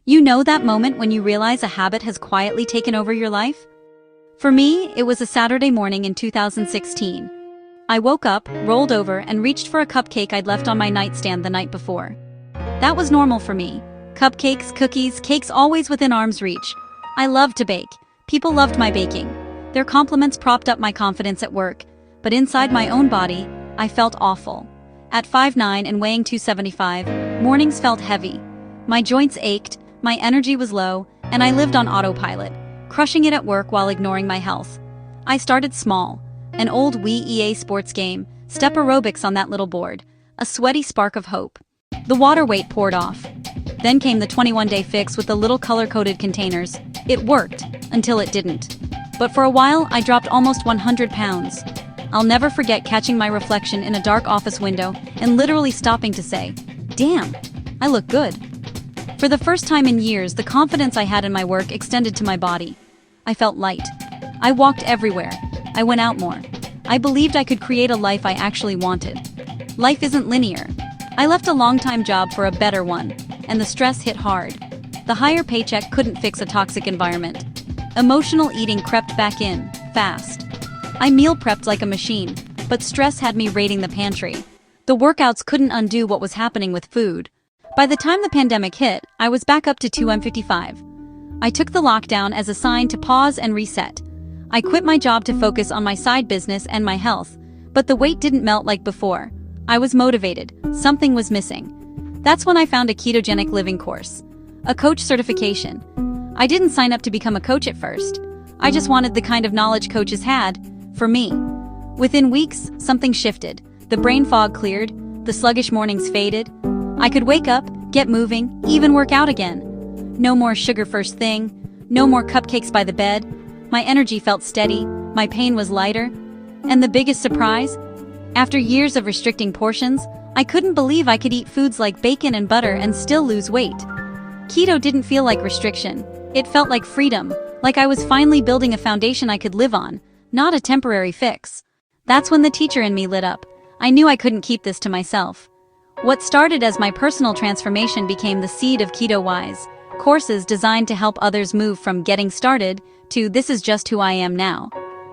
You know that moment when you realize a habit has quietly taken over your life? For me, it was a Saturday morning in 2016. I woke up, rolled over, and reached for a cupcake I'd left on my nightstand the night before. That was normal for me. Cupcakes, cookies, cakes always within arm's reach. I loved to bake. People loved my baking. Their compliments propped up my confidence at work. But inside my own body, I felt awful. At 5'9" and weighing 275, mornings felt heavy. My joints ached, my energy was low, and I lived on autopilot, crushing it at work while ignoring my health. I started small. An old Wii EA Sports game, step aerobics on that little board, a sweaty spark of hope. The water weight poured off. Then came the 21-day fix with the little color-coded containers. It worked, until it didn't. But for a while, I dropped almost 100 pounds. I'll never forget catching my reflection in a dark office window and literally stopping to say, "Damn, I look good." For the first time in years, the confidence I had in my work extended to my body. I felt light. I walked everywhere. I went out more. I believed I could create a life I actually wanted. Life isn't linear. I left a long-time job for a better one, and the stress hit hard. The higher paycheck couldn't fix a toxic environment. Emotional eating crept back in, fast. I meal prepped like a machine, but stress had me raiding the pantry. The workouts couldn't undo what was happening with food. By the time the pandemic hit, I was back up to 255. I took the lockdown as a sign to pause and reset. I quit my job to focus on my side business and my health, but the weight didn't melt like before. I was motivated. Something was missing. That's when I found a ketogenic living course, a coach certification. I didn't sign up to become a coach at first. I just wanted the kind of knowledge coaches had, for me. Within weeks, something shifted. The brain fog cleared, the sluggish mornings faded. I could wake up, get moving, even work out again. No more sugar first thing, no more cupcakes by the bed. My energy felt steady, my pain was lighter. And the biggest surprise? After years of restricting portions, I couldn't believe I could eat foods like bacon and butter and still lose weight. Keto didn't feel like restriction. It felt like freedom, like I was finally building a foundation I could live on, not a temporary fix. That's when the teacher in me lit up. I knew I couldn't keep this to myself. What started as my personal transformation became the seed of KetoWise, courses designed to help others move from getting started to this is just who I am now.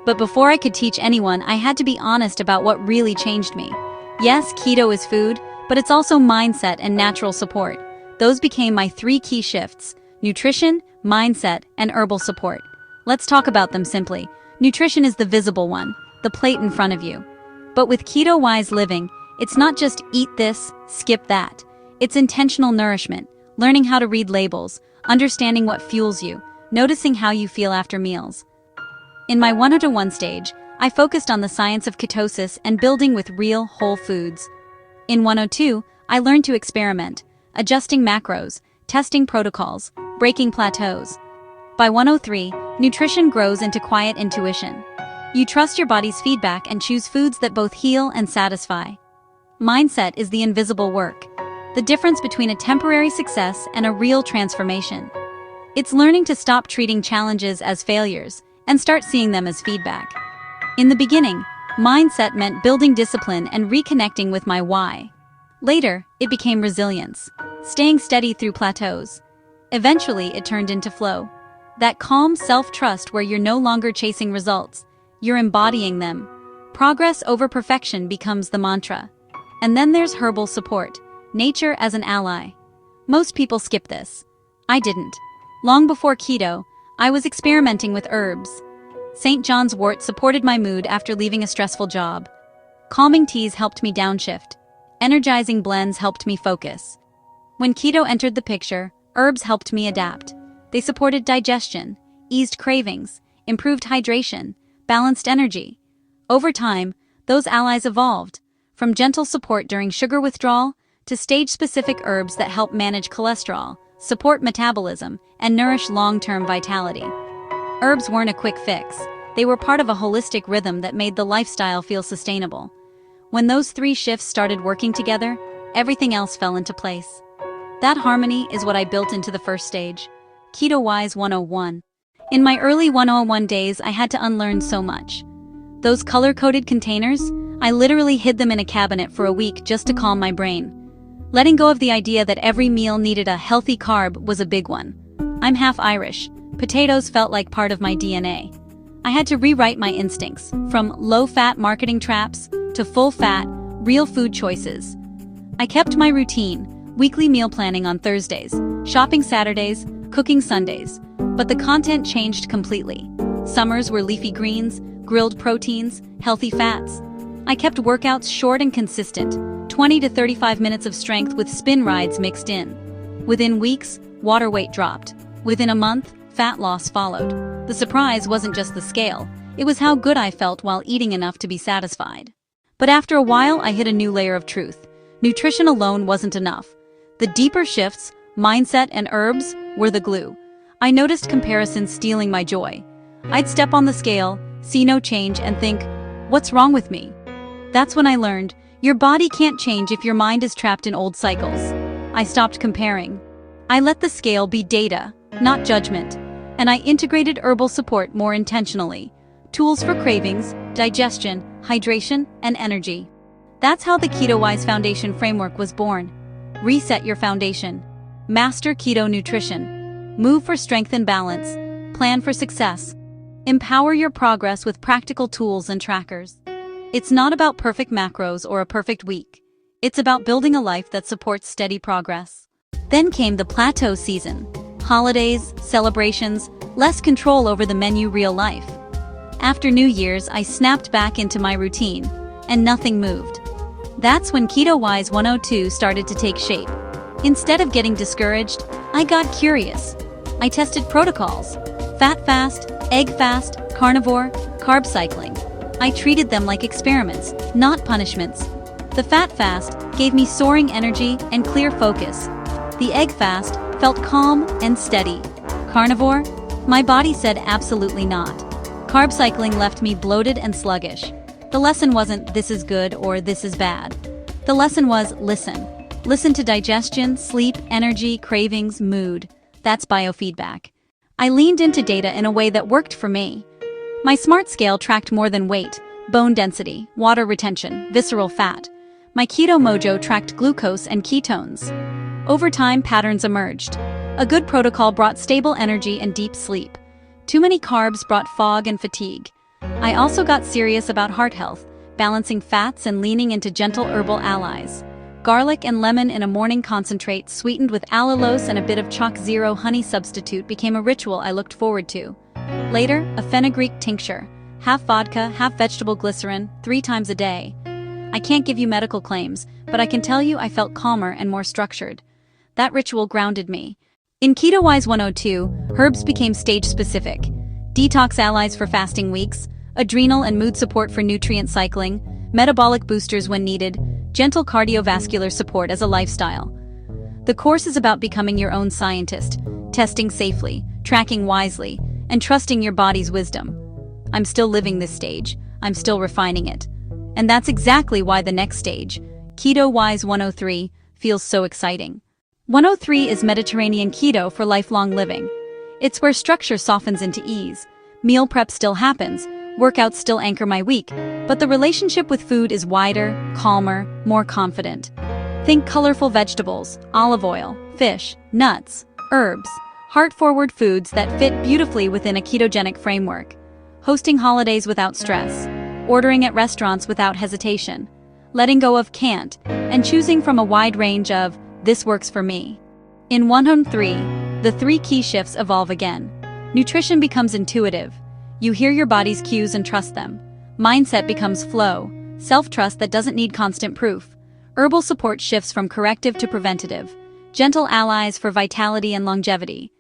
But before I could teach anyone, I had to be honest about what really changed me. Yes, keto is food, but it's also mindset and natural support. Those became my 3 key shifts: nutrition, mindset, and herbal support. Let's talk about them simply. Nutrition is the visible one, the plate in front of you. But with KetoWise Living, it's not just eat this, skip that. It's intentional nourishment, learning how to read labels, understanding what fuels you, noticing how you feel after meals. In my 101 stage, I focused on the science of ketosis and building with real, whole foods. In 102, I learned to experiment, adjusting macros, testing protocols, breaking plateaus. By 103, nutrition grows into quiet intuition. You trust your body's feedback and choose foods that both heal and satisfy. Mindset is the invisible work, the difference between a temporary success and a real transformation. It's learning to stop treating challenges as failures and start seeing them as feedback. In the beginning, mindset meant building discipline and reconnecting with my why. Later, it became resilience, staying steady through plateaus. Eventually, it turned into flow. That calm self-trust where you're no longer chasing results, you're embodying them. Progress over perfection becomes the mantra. And then there's herbal support, nature as an ally. Most people skip this. I didn't. Long before keto, I was experimenting with herbs. St. John's wort supported my mood after leaving a stressful job. Calming teas helped me downshift. Energizing blends helped me focus. When keto entered the picture, herbs helped me adapt. They supported digestion, eased cravings, improved hydration, balanced energy. Over time, those allies evolved, from gentle support during sugar withdrawal to stage-specific herbs that help manage cholesterol, support metabolism, and nourish long-term vitality. Herbs weren't a quick fix. They were part of a holistic rhythm that made the lifestyle feel sustainable. When those 3 shifts started working together, everything else fell into place. That harmony is what I built into the first stage, KetoWise 101. In my early 101 days, I had to unlearn so much. Those color-coded containers, I literally hid them in a cabinet for a week just to calm my brain. Letting go of the idea that every meal needed a healthy carb was a big one. I'm half Irish. Potatoes felt like part of my DNA. I had to rewrite my instincts, from low-fat marketing traps to full-fat, real food choices. I kept my routine, weekly meal planning on Thursdays, shopping Saturdays, cooking Sundays. But the content changed completely. Summers were leafy greens, grilled proteins, healthy fats. I kept workouts short and consistent, 20 to 35 minutes of strength with spin rides mixed in. Within weeks, water weight dropped. Within a month, fat loss followed. The surprise wasn't just the scale, it was how good I felt while eating enough to be satisfied. But after a while, I hit a new layer of truth. Nutrition alone wasn't enough. The deeper shifts, mindset and herbs, were the glue. I noticed comparisons stealing my joy. I'd step on the scale, see no change, and think, what's wrong with me? That's when I learned, your body can't change if your mind is trapped in old cycles. I stopped comparing. I let the scale be data, not judgment, and I integrated herbal support more intentionally. Tools for cravings, digestion, hydration, and energy. That's how the KetoWise Foundation Framework was born. Reset your foundation. Master keto nutrition. Move for strength and balance. Plan for success. Empower your progress with practical tools and trackers. It's not about perfect macros or a perfect week. It's about building a life that supports steady progress. Then came the plateau season. Holidays, celebrations, less control over the menu, real life. After New Year's, I snapped back into my routine, and nothing moved. That's when KetoWise 102 started to take shape. Instead of getting discouraged, I got curious. I tested protocols: fat fast, egg fast, carnivore, carb cycling. I treated them like experiments, not punishments. The fat fast gave me soaring energy and clear focus. The egg fast felt calm and steady. Carnivore? My body said absolutely not. Carb cycling left me bloated and sluggish. The lesson wasn't this is good or this is bad. The lesson was listen. Listen to digestion, sleep, energy, cravings, mood. That's biofeedback. I leaned into data in a way that worked for me. My smart scale tracked more than weight, bone density, water retention, visceral fat. My Keto Mojo tracked glucose and ketones. Over time, patterns emerged. A good protocol brought stable energy and deep sleep. Too many carbs brought fog and fatigue. I also got serious about heart health, balancing fats and leaning into gentle herbal allies. Garlic and lemon in a morning concentrate sweetened with allulose and a bit of chalk zero honey substitute became a ritual I looked forward to. Later, a fenugreek tincture, half vodka, half vegetable glycerin, 3 times a day. I can't give you medical claims, but I can tell you I felt calmer and more structured. That ritual grounded me. In KetoWise 102, herbs became stage-specific. Detox allies for fasting weeks, adrenal and mood support for nutrient cycling, metabolic boosters when needed, gentle cardiovascular support as a lifestyle. The course is about becoming your own scientist, testing safely, tracking wisely, and trusting your body's wisdom. I'm still living this stage. I'm still refining it. And that's exactly why the next stage, KetoWise 103, feels so exciting. 103 is Mediterranean keto for lifelong living. It's where structure softens into ease. Meal prep still happens, workouts still anchor my week, but the relationship with food is wider, calmer, more confident. Think colorful vegetables, olive oil, fish, nuts, herbs, heart-forward foods that fit beautifully within a ketogenic framework. Hosting holidays without stress, ordering at restaurants without hesitation, letting go of can't, and choosing from a wide range of this works for me. In 103, the 3 key shifts evolve again. Nutrition becomes intuitive. You hear your body's cues and trust them. Mindset becomes flow, self-trust that doesn't need constant proof. Herbal support shifts from corrective to preventative. Gentle allies for vitality and longevity.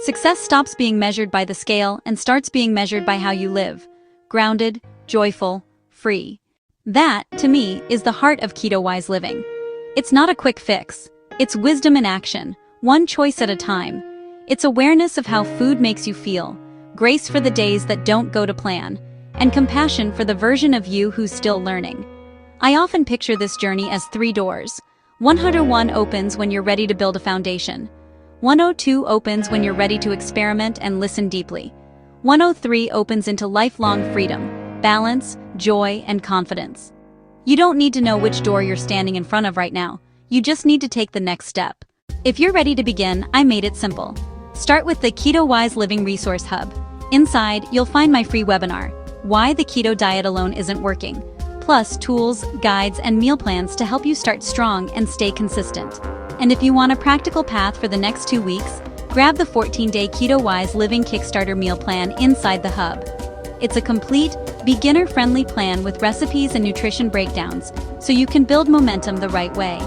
Success stops being measured by the scale and starts being measured by how you live. Grounded, joyful, free. That, to me, is the heart of KetoWise living. It's not a quick fix. It's wisdom in action, one choice at a time. It's awareness of how food makes you feel, grace for the days that don't go to plan, and compassion for the version of you who's still learning. I often picture this journey as 3 doors. 101 opens when you're ready to build a foundation. 102 opens when you're ready to experiment and listen deeply. 103 opens into lifelong freedom, balance, joy, and confidence. You don't need to know which door you're standing in front of right now. You just need to take the next step. If you're ready to begin, I made it simple. Start with the KetoWise Living Resource Hub. Inside, you'll find my free webinar, Why the Keto Diet Alone Isn't Working, plus tools, guides, and meal plans to help you start strong and stay consistent. And if you want a practical path for the next 2 weeks, grab the 14-day KetoWise Living Kickstarter meal plan inside the hub. It's a complete, beginner-friendly plan with recipes and nutrition breakdowns, so you can build momentum the right way.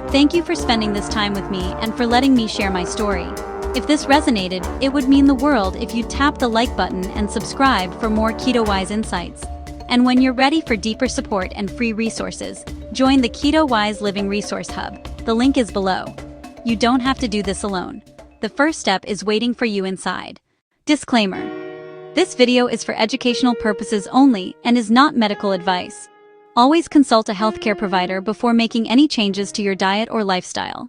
Thank you for spending this time with me and for letting me share my story. If this resonated, it would mean the world if you tap the like button and subscribe for more KetoWise insights. And when you're ready for deeper support and free resources, join the KetoWise Living Resource Hub. The link is below. You don't have to do this alone. The first step is waiting for you inside. Disclaimer: this video is for educational purposes only and is not medical advice. Always consult a healthcare provider before making any changes to your diet or lifestyle.